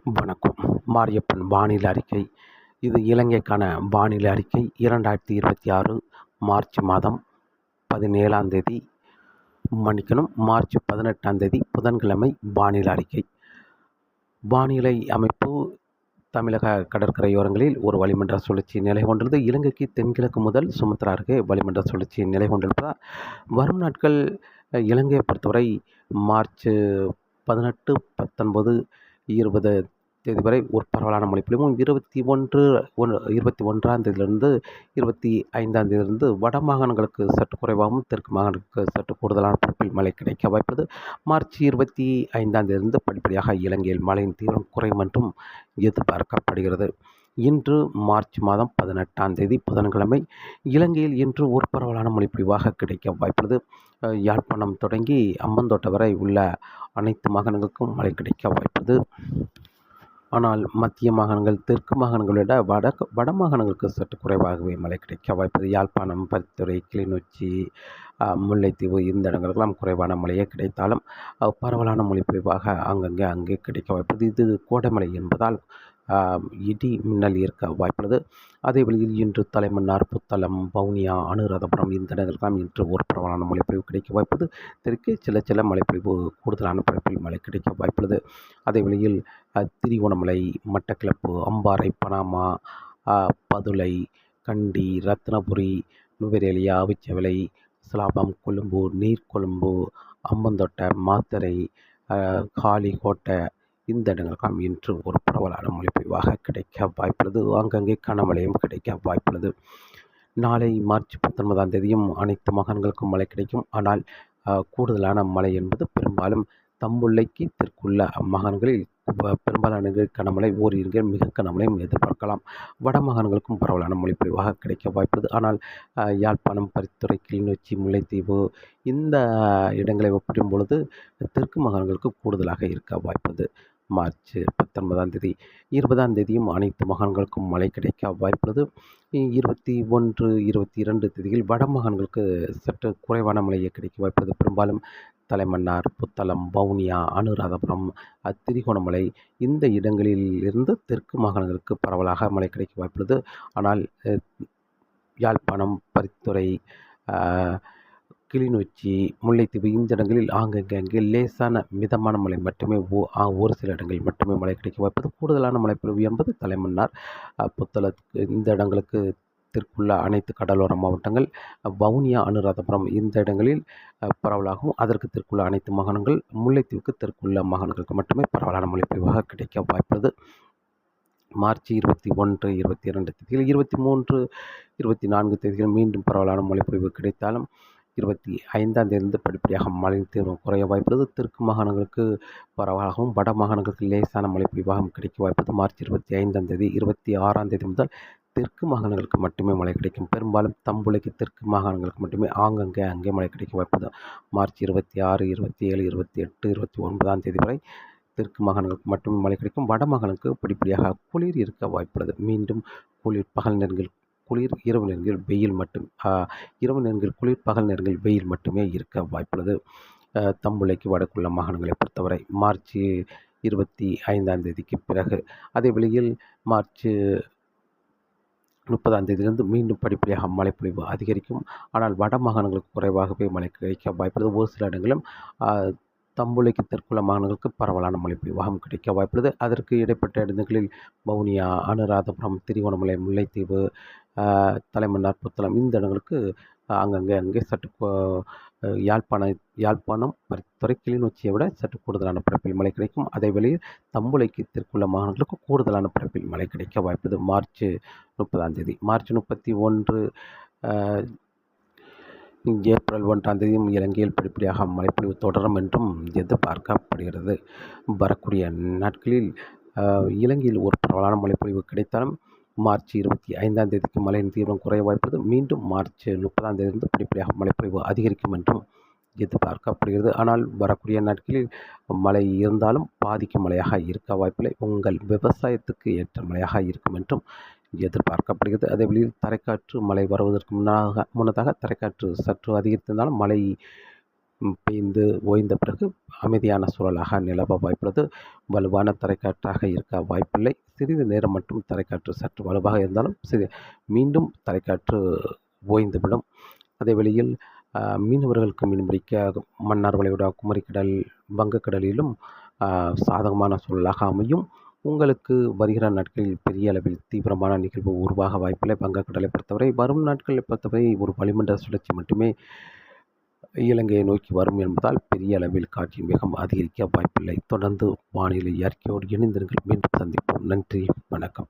வணக்கம். மாரியப்பன் வானிலை அறிக்கை. இது இலங்கைக்கான வானிலை அறிக்கை 2026 மார்ச் மாதம் 17ஆம் தேதி மார்ச் 18ஆம் தேதி புதன்கிழமை வானிலை அறிக்கை. வானிலை அமைப்பு தமிழக கடற்கரையோரங்களில் ஒரு வளிமண்டல சுழற்சி நிலை கொண்டுள்ளது. இலங்கைக்கு தென்கிழக்கு முதல் சுமத்ரா அருகே வளிமண்டல சுழற்சி நிலை கொண்டிருப்பதால் வரும் நாட்கள் இலங்கையை பொறுத்தவரை மார்ச் 18, 19, 20 தேதி வரை ஒரு பரவலான மழைப்பொழிவும் 21ஆம் தேதியிலிருந்து 25ஆம் தேதியிலிருந்து வட மாகாணங்களுக்கு சற்று குறைவாகவும் தெற்கு மாகாணங்களுக்கு சற்று கூடுதலான பரப்பில் மழை கிடைக்க வாய்ப்புள்ளது. மார்ச் 25ஆம் தேதியிலிருந்து படிப்படியாக இலங்கையில் மழையின் தீவிரம் குறையும் என்றும் எதிர்பார்க்கப்படுகிறது. இன்று மார்ச் மாதம் 18ஆம் தேதி புதன்கிழமை இலங்கையில் இன்று ஒரு பரவலான மழைப்பொழிவாக கிடைக்க வாய்ப்புள்ளது. யாழ்ப்பாணம் தொடங்கி அம்பந்தோட்டை வரை உள்ள அனைத்து மாகாணங்களுக்கும் மழை கிடைக்க வாய்ப்புள்ளது. ஆனால் மத்திய மாகாணங்கள் தெற்கு மாகாணங்களை விட வட மாகாணங்களுக்கு சற்று குறைவாகவே மழை கிடைக்க வாய்ப்புள்ளது. யாழ்ப்பாணம், பருத்தித்துறை, கிளிநொச்சி, முல்லைத்தீவு இந்த இடங்களுக்கெல்லாம் குறைவான மழையே கிடைத்தாலும் பரவலான மழைப்பொழிவாக அங்கே கிடைக்க வாய்ப்புள்ளது. இது கோடைமழை என்பதால் இடி மின்னல் இருக்க வாய்ப்புள்ளது. அதே வழியில் இன்று தலைமன்னார், புத்தளம், வவுனியா, அனுராதபுரம் இந்த இடங்களுக்கெல்லாம் இன்று ஒரு பரவலான மழைப்பொழிவு கிடைக்க வாய்ப்புள்ளது. தெற்கே சில மழைப்பொழிவு கூடுதலான பரப்பில் மழை கிடைக்க வாய்ப்புள்ளது. அதே வழியில் திரிகோணமலை, மட்டக்களப்பு, அம்பாறை, பனாமா, பதுளை, கண்டி, ரத்னபுரி, நுவரெலியா, அவிச்சவலை, சிலாபம், கொழும்பு, நீர்கொழும்பு, அம்பந்தோட்டை, மாத்தறை, காலிக்கோட்டை இந்த இடங்களுக்கெல்லாம் இன்று ஒரு பரவலான மழைப்பொழிவாக கிடைக்க வாய்ப்புள்ளது. அங்கங்கே கனமழையும் கிடைக்க வாய்ப்புள்ளது. நாளை மார்ச் 19ஆம் தேதியும் அனைத்து மாகாணங்களுக்கும் மழை கிடைக்கும். ஆனால் கூடுதலான மழை என்பது பெரும்பாலும் தம்புள்ளைக்கு தெற்குள்ள மாகாணங்களில் பெரும்பாலான கனமழை, ஓரிரு மிக கனமழையும் எதிர்பார்க்கலாம். வட மாகாணங்களுக்கும் பரவலான மழைப்பொழிவாக கிடைக்க வாய்ப்புள்ளது. ஆனால் யாழ்ப்பாணம், பருத்தித்துறை, கிளிநொச்சி, முல்லைத்தீவு இந்த இடங்களை ஒப்பிடும் பொழுது தெற்கு மாகாணங்களுக்கு கூடுதலாக இருக்க வாய்ப்புள்ளது. மார்ச் 19ஆம் தேதி 20ஆம் தேதியும் அனைத்து மாகாணங்களுக்கும் மழை கிடைக்க வாய்ப்புள்ளது. 21, 22 தேதியில் வட மாகாணங்களுக்கு சற்று குறைவான மழையே கிடைக்க வாய்ப்புள்ளது. பெரும்பாலும் தலைமன்னார், புத்தளம், வவுனியா, அனுராதபுரம், திரிகோணமலை இந்த இடங்களில் இருந்து தெற்கு மாகாணங்களுக்கு பரவலாக மழை கிடைக்க வாய்ப்புள்ளது. ஆனால் யாழ்ப்பாணம், பருத்தித்துறை, கிளிநொச்சி, முல்லைத்தீவு இந்த இடங்களில் அங்கே லேசான மிதமான மழை மட்டுமே ஒரு சில இடங்களில் மட்டுமே மழை கிடைக்க வாய்ப்பது. கூடுதலான மழைப்பொழிவு என்பது தலைமன்னார், புத்தளத்துக்கு இந்த இடங்களுக்கு தெற்குள்ள அனைத்து கடலோர மாவட்டங்கள், வவுனியா, அனுராதபுரம் இந்த இடங்களில் பரவலாகவும் அதற்கு தெற்குள்ள அனைத்து மாகாணங்கள், முல்லைத்தீவுக்கு தெற்குள்ள மாகாணங்களுக்கு மட்டுமே பரவலான மழைப்பொழிவாக கிடைக்க வாய்ப்புள்ளது. மார்ச் 21, 22 தேதியில் 23, 24 தேதிகள் மீண்டும் பரவலான மழைப்பொழிவு கிடைத்தாலும் 25ஆம் தேதியிலிருந்து படிப்படியாக மழையின் தீவிரம் குறைய வாய்ப்புள்ளது. தெற்கு மாகாணங்களுக்கு பரவலாகவும் வட மாகாணங்களுக்கு லேசான மழைப்பொழிவாகவும் கிடைக்க வாய்ப்புள்ளது. மார்ச் 25ஆம் தேதி 26ஆம் தேதி முதல் தெற்கு மாகாணங்களுக்கு மட்டுமே மழை கிடைக்கும். பெரும்பாலும் தம்புளைக்கு தெற்கு மாகாணங்களுக்கு மட்டுமே அங்கே மழை கிடைக்க வாய்ப்புள்ளது. மார்ச் 26, 27, 28, 29ஆம் தேதி வரை தெற்கு மாகாணங்களுக்கு மட்டுமே மழை கிடைக்கும். வட மாகாணங்களுக்கு படிப்படியாக குளிர் இருக்க வாய்ப்புள்ளது. மீண்டும் குளிர், பகல் நேரங்கள் குளிர், இரவு நேரங்கள் வெயில் இரவு நேரங்கள் குளிர், பகல் நேரங்கள் வெயில் மட்டுமே இருக்க வாய்ப்புள்ளது. தம்புளைக்கு வடக்குள்ள மாகாணங்களை பொறுத்தவரை மார்ச் 25ஆம் தேதிக்கு பிறகு அதே வழியில் மார்ச் 30ஆம் தேதியிலிருந்து மீண்டும் படிப்படியாக மழைப்பொழிவு அதிகரிக்கும். ஆனால் வட மாகாணங்களுக்கு குறைவாகவே மழை கிடைக்க வாய்ப்புள்ளது. ஒரு சில இடங்களும் தம்புளைக்கு தெற்குள்ள மாகாணங்களுக்கு பரவலான மழைப்பொழிவாகவும் கிடைக்க வாய்ப்புள்ளது. அதற்கு இடைப்பட்ட இடங்களில் வவுனியா, அனுராதபுரம், திரிகோணமலை, முல்லைத்தீவு, தலைமன்னார், புத்தளம் இந்த இடங்களுக்கு அங்கே சற்று யாழ்ப்பாணம், பருத்தித்துறை, கிளிநொச்சியை விட சற்று கூடுதலான பரப்பில் மழை கிடைக்கும். அதே வேளையில் தம்புளைக்கு தெற்குள்ள மாகாணங்களுக்கு கூடுதலான பரப்பில் மழை கிடைக்க வாய்ப்புள்ளது. மார்ச் 30ஆம் தேதி. மார்ச் 31, ஏப்ரல் 1ஆம் தேதியும் இலங்கையில் படிப்படியாக மழைப்பொழிவு தொடரும் என்றும் எதிர்பார்க்கப்படுகிறது. வரக்கூடிய நாட்களில் இலங்கையில் ஒரு பரவலான மழைப்பொழிவு கிடைத்தாலும் மார்ச் 25ஆம் தேதிக்கு மழையின் தீவிரம் குறைய வாய்ப்புள்ளது. மீண்டும் மார்ச் 30ஆம் தேதியிலிருந்து படிப்படியாக மழைப்பொழிவு அதிகரிக்கும் என்றும் எதிர்பார்க்கப்படுகிறது. ஆனால் வரக்கூடிய நாட்களில் மழை இருந்தாலும் பாதிக்கும் மழையாக இருக்க வாய்ப்பில்லை. உங்கள் விவசாயத்துக்கு ஏற்ற மழையாக இருக்கும் என்றும் எதிர்பார்க்கப்படுகிறது. அதே வழியில் தரைக்காற்று மழை வருவதற்கு முன்னதாக தரைக்காற்று சற்று அதிகரித்திருந்தாலும் மழை பெய்து ஓய்ந்த பிறகு அமைதியான சூழலாக நிலவ வாய்ப்புள்ளது. வலுவான தரைக்காற்றாக இருக்க வாய்ப்பில்லை. சிறிது நேரம் மட்டும் தரைக்காற்று சற்று வலுவாக இருந்தாலும் மீண்டும் தரைக்காற்று ஓய்ந்துவிடும். அதே வேளையில் மீனவர்களுக்கு மீன்பிடிக்க மன்னார் வளைகுடா, குமரிக்கடல், வங்கக்கடலிலும் சாதகமான சூழலாக அமையும். உங்களுக்கு வருகிற நாட்களில் பெரிய அளவில் தீவிரமான நிகழ்வு உருவாக வாய்ப்பில்லை. வங்கக்கடலை பொறுத்தவரை வரும் நாட்களை பொறுத்தவரை ஒரு வளிமண்டல சுழற்சி மட்டுமே இலங்கையை நோக்கி வரும் என்பதால் பெரிய அளவில் காற்றின் வேகம் அதிகரிக்க வாய்ப்பில்லை. தொடர்ந்து வானிலை அறிக்கையோடு இணைந்திருங்கள். மீண்டும் சந்திப்போம். நன்றி, வணக்கம்.